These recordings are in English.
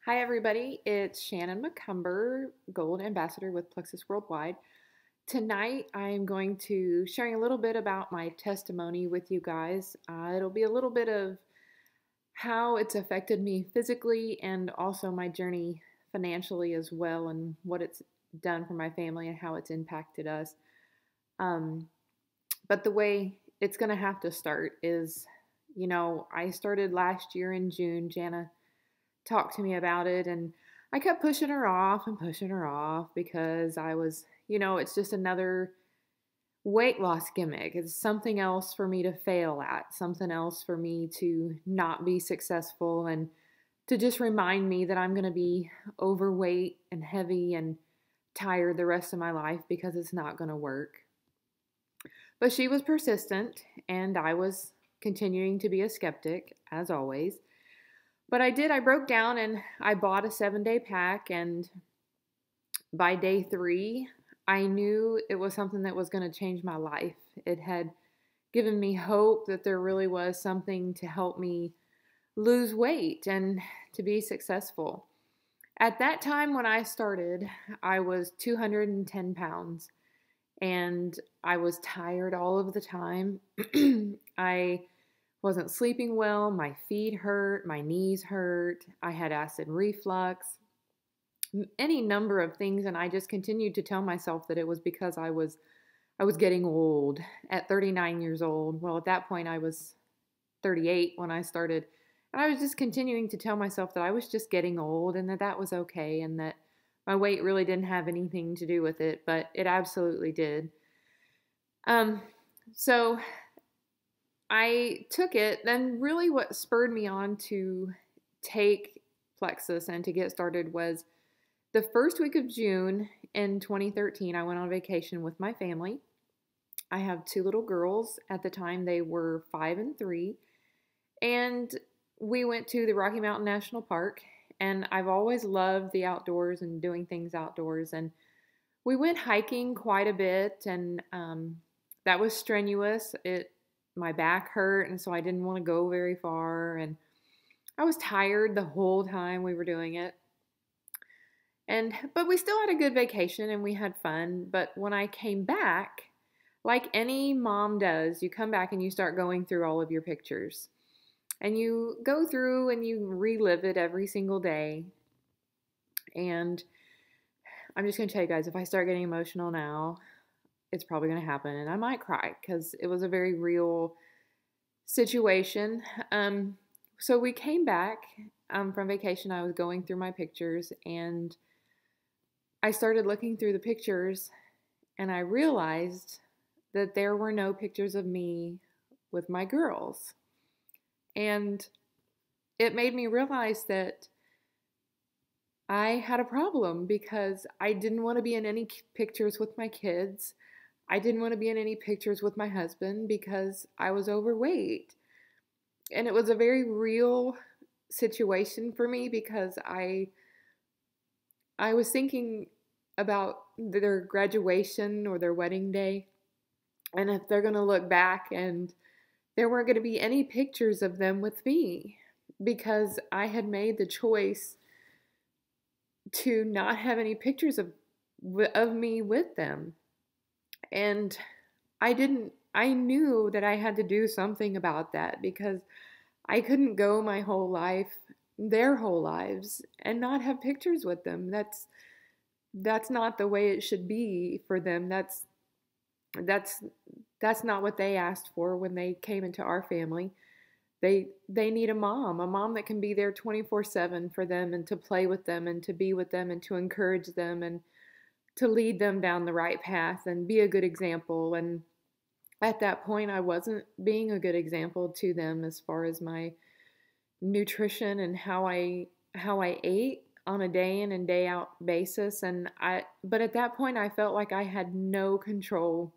Hi, everybody. It's Shannon McCumber, Gold Ambassador with Plexus Worldwide. Tonight, I'm going to sharing a little bit about my testimony with you guys. It'll be a little bit of how it's affected me physically and also my journey financially as well, and what it's done for my family and how it's impacted us. Um, but the way it's going to have to start is, I started last year in June. Jana talked to me about it, and I kept pushing her off because I was, it's just another weight loss gimmick. It's something else for me to fail at, something else for me to not be successful, and to just remind me that I'm going to be overweight and heavy and tired the rest of my life because it's not going to work. But she was persistent, and I was continuing to be a skeptic, as always. But I broke down and I bought a 7-day pack, and by day 3, I knew it was something that was going to change my life. It had given me hope that there really was something to help me lose weight and to be successful. At that time when I started, I was 210 pounds, and I was tired all of the time. I wasn't sleeping well, my feet hurt, my knees hurt, I had acid reflux, any number of things, and I just continued to tell myself that it was because I was getting old at 39 years old. Well, at that point I was 38 when I started, and I was just continuing to tell myself that I was just getting old and that that was okay, and that my weight really didn't have anything to do with it, but it absolutely did. So I took it. Then really what spurred me on to take Plexus and to get started was the first week of June in 2013. I went on vacation with my family. I have 2 little girls. At the time, they were 5 and 3. And we went to the Rocky Mountain National Park. And I've always loved the outdoors and doing things outdoors. And we went hiking quite a bit, and that was strenuous. My back hurt, and so I didn't want to go very far, and I was tired the whole time we were doing it. But we still had a good vacation and we had fun. But when I came back, like any mom does, you come back and you start going through all of your pictures. And you go through and you relive it every single day. And I'm just going to tell you guys, if I start getting emotional now, it's probably going to happen, and I might cry because it was a very real situation. So we came back from vacation. I was going through my pictures, and I started looking through the pictures, and I realized that there were no pictures of me with my girls. And it made me realize that I had a problem because I didn't want to be in any pictures with my kids. I didn't want to be in any pictures with my husband because I was overweight. And it was a very real situation for me because I was thinking about their graduation or their wedding day, and if they're going to look back and there weren't going to be any pictures of them with me because I had made the choice to not have any pictures of me with them. And I knew that I had to do something about that because I couldn't go my whole life, their whole lives, and not have pictures with them. That's not the way it should be for them. That's not what they asked for when they came into our family. They need a mom that can be there 24/7 for them, and to play with them and to be with them and to encourage them and to lead them down the right path and be a good example. And at that point, I wasn't being a good example to them as far as my nutrition and how I ate on a day in and day out basis. But at that point, I felt like I had no control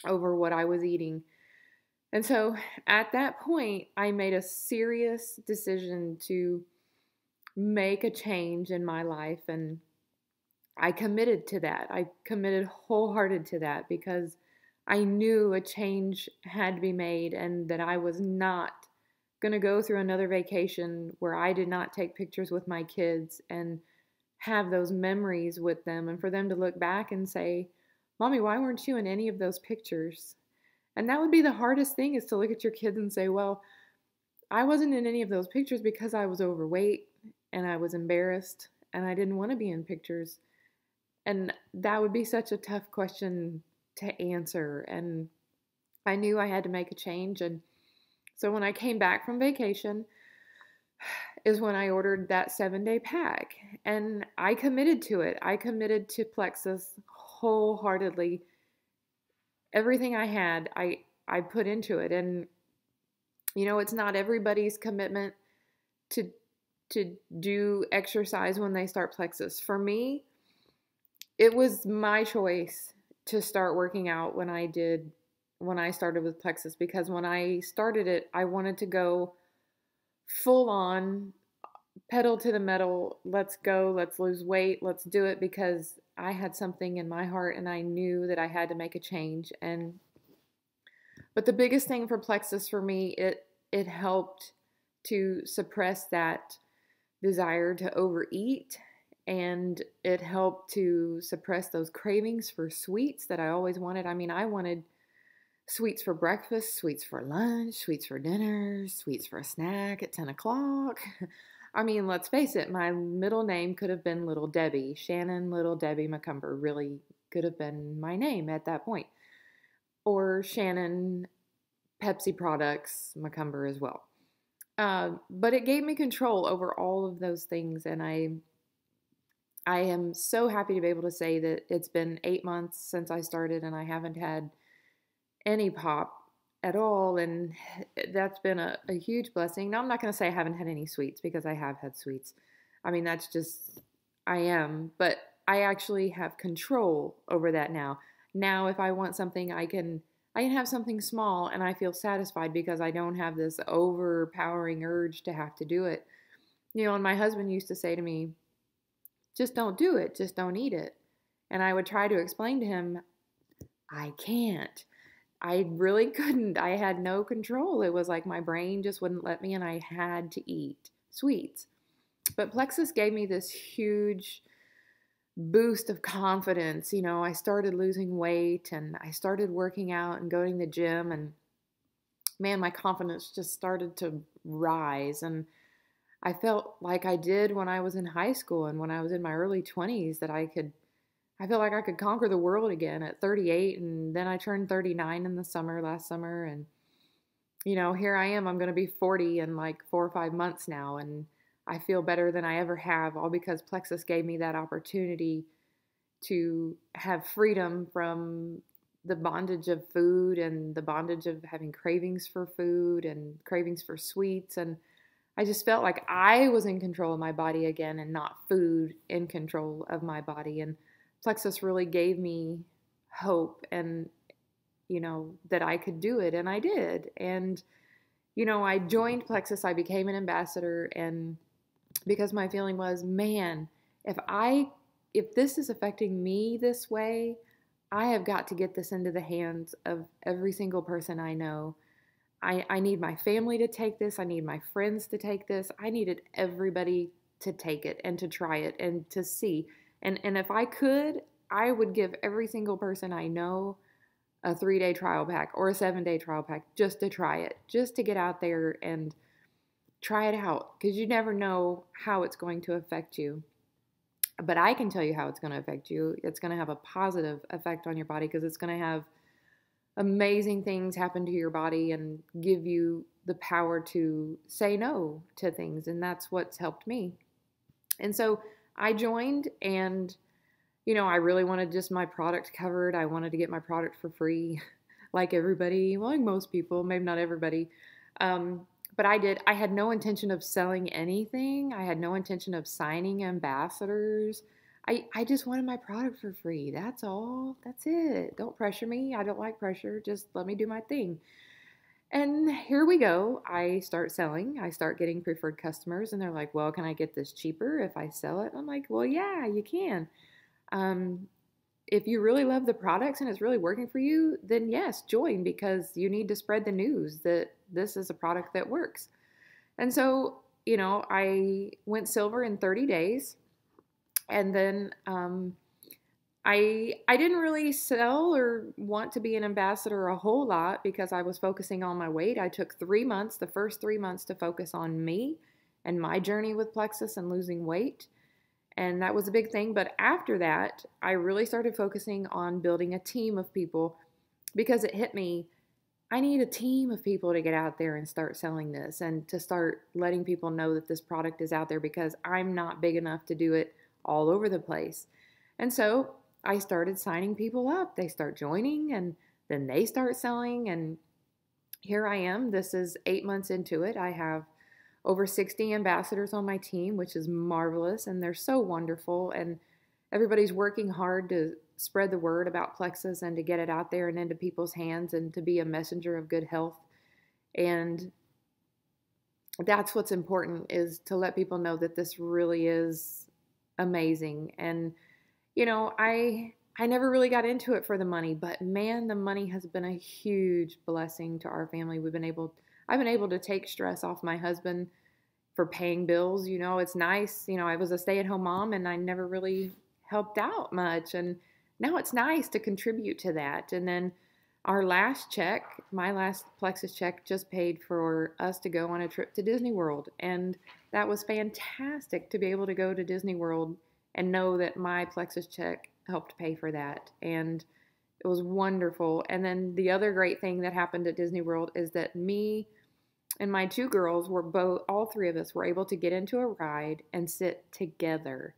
over what I was eating. And so at that point, I made a serious decision to make a change in my life, and I committed to that. I committed wholehearted to that because I knew a change had to be made and that I was not going to go through another vacation where I did not take pictures with my kids and have those memories with them, and for them to look back and say, Mommy, why weren't you in any of those pictures? And that would be the hardest thing, is to look at your kids and say, well, I wasn't in any of those pictures because I was overweight and I was embarrassed and I didn't want to be in pictures. And that would be such a tough question to answer. And I knew I had to make a change. And so when I came back from vacation is when I ordered that 7-day pack. And I committed to it. I committed to Plexus wholeheartedly. Everything I had, I put into it. And it's not everybody's commitment to do exercise when they start Plexus. For me, it was my choice to start working out when I started with Plexus, because when I started it, I wanted to go full on, pedal to the metal, let's go, let's lose weight, let's do it, because I had something in my heart and I knew that I had to make a change. But the biggest thing for Plexus for me, it helped to suppress that desire to overeat, and it helped to suppress those cravings for sweets that I always wanted. I mean, I wanted sweets for breakfast, sweets for lunch, sweets for dinner, sweets for a snack at 10 o'clock. I mean, let's face it, my middle name could have been Little Debbie. Shannon Little Debbie McCumber really could have been my name at that point. Or Shannon Pepsi Products McCumber as well. But it gave me control over all of those things, and I am so happy to be able to say that it's been 8 months since I started, and I haven't had any pop at all, and that's been a huge blessing. Now, I'm not going to say I haven't had any sweets, because I have had sweets. I mean, that's just, I am, but I actually have control over that now. Now, if I want something, I can have something small and I feel satisfied because I don't have this overpowering urge to have to do it. And my husband used to say to me, just don't do it, just don't eat it. And I would try to explain to him, I can't. I really couldn't. I had no control. It was like my brain just wouldn't let me, and I had to eat sweets. But Plexus gave me this huge boost of confidence. I started losing weight and I started working out and going to the gym, and man, my confidence just started to rise. And I felt like I did when I was in high school and when I was in my early 20s, that I felt like I could conquer the world again at 38. And then I turned 39 in the summer, last summer. And, here I am, I'm going to be 40 in like 4 or 5 months now. And I feel better than I ever have, all because Plexus gave me that opportunity to have freedom from the bondage of food and the bondage of having cravings for food and cravings for sweets. And I just felt like I was in control of my body again, and not food in control of my body. And Plexus really gave me hope, and, that I could do it. And I did. And, I joined Plexus, I became an ambassador, and because my feeling was, man, if this is affecting me this way, I have got to get this into the hands of every single person I know. I need my family to take this. I need my friends to take this. I needed everybody to take it and to try it and to see. And if I could, I would give every single person I know a 3-day trial pack or a 7-day trial pack just to try it, just to get out there and try it out, because you never know how it's going to affect you. But I can tell you how it's going to affect you. It's going to have a positive effect on your body, because it's going to have amazing things happen to your body and give you the power to say no to things. And that's what's helped me. And so I joined, and, I really wanted just my product covered. I wanted to get my product for free, like everybody, well, like most people, maybe not everybody. But I did. I had no intention of selling anything. I had no intention of signing ambassadors. I just wanted my product for free. That's all. That's it. Don't pressure me. I don't like pressure. Just let me do my thing. And here we go. I start selling. I start getting preferred customers, and they're like, well, can I get this cheaper if I sell it? I'm like, well, yeah, you can. If you really love the products and it's really working for you, then yes, join, because you need to spread the news that this is a product that works. And so, you know, I went silver in 30 days. And then I didn't really sell or want to be an ambassador a whole lot because I was focusing on my weight. I took 3 months, the first 3 months, to focus on me and my journey with Plexus and losing weight. And that was a big thing. But after that, I really started focusing on building a team of people because it hit me. I need a team of people to get out there and start selling this and to start letting people know that this product is out there because I'm not big enough to do it all over the place. And so I started signing people up. They start joining and then they start selling. And here I am. This is 8 months into it. I have over 60 ambassadors on my team, which is marvelous. And they're so wonderful. And everybody's working hard to spread the word about Plexus and to get it out there and into people's hands and to be a messenger of good health. And that's what's important, is to let people know that this really is amazing. And you know, I never really got into it for the money, but man, the money has been a huge blessing to our family. I've been able to take stress off my husband for paying bills. You know, it's nice. You know, I was a stay-at-home mom and I never really helped out much, and now it's nice to contribute to that. And then our last check, my last Plexus check, just paid for us to go on a trip to Disney World, and that was fantastic to be able to go to Disney World and know that my Plexus check helped pay for that. And it was wonderful. And then the other great thing that happened at Disney World is that me and my two girls were all three of us were able to get into a ride and sit together.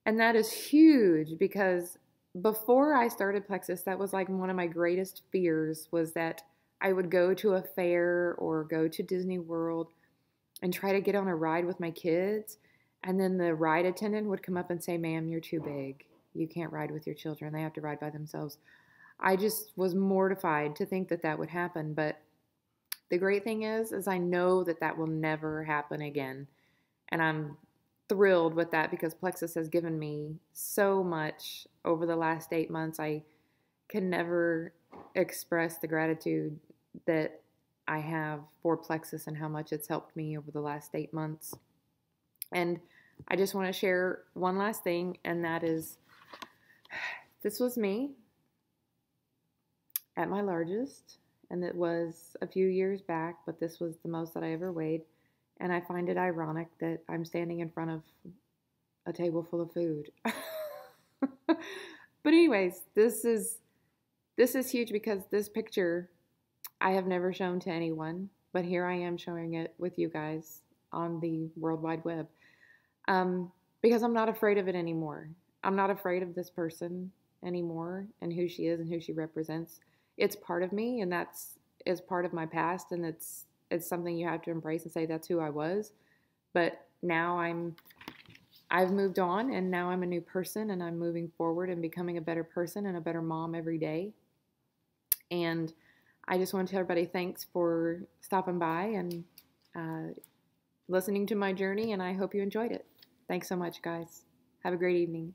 And that is huge because before I started Plexus, that was like one of my greatest fears, was that I would go to a fair or go to Disney World and try to get on a ride with my kids. And then the ride attendant would come up and say, "Ma'am, you're too big. You can't ride with your children. They have to ride by themselves." I just was mortified to think that that would happen. But the great thing is I know that that will never happen again. And I'm thrilled with that because Plexus has given me so much over the last 8 months. I can never express the gratitude that I have for Plexus and how much it's helped me over the last 8 months. And I just want to share one last thing, and that is, this was me at my largest, and it was a few years back, but this was the most that I ever weighed. And I find it ironic that I'm standing in front of a table full of food. But anyways, this is huge because this picture I have never shown to anyone, but here I am showing it with you guys on the World Wide Web. Because I'm not afraid of it anymore. I'm not afraid of this person anymore and who she is and who she represents. It's part of me, and is part of my past, and it's something you have to embrace and say that's who I was. But now I've moved on, and now I'm a new person, and I'm moving forward and becoming a better person and a better mom every day. And I just want to tell everybody thanks for stopping by and listening to my journey, and I hope you enjoyed it. Thanks so much, guys. Have a great evening.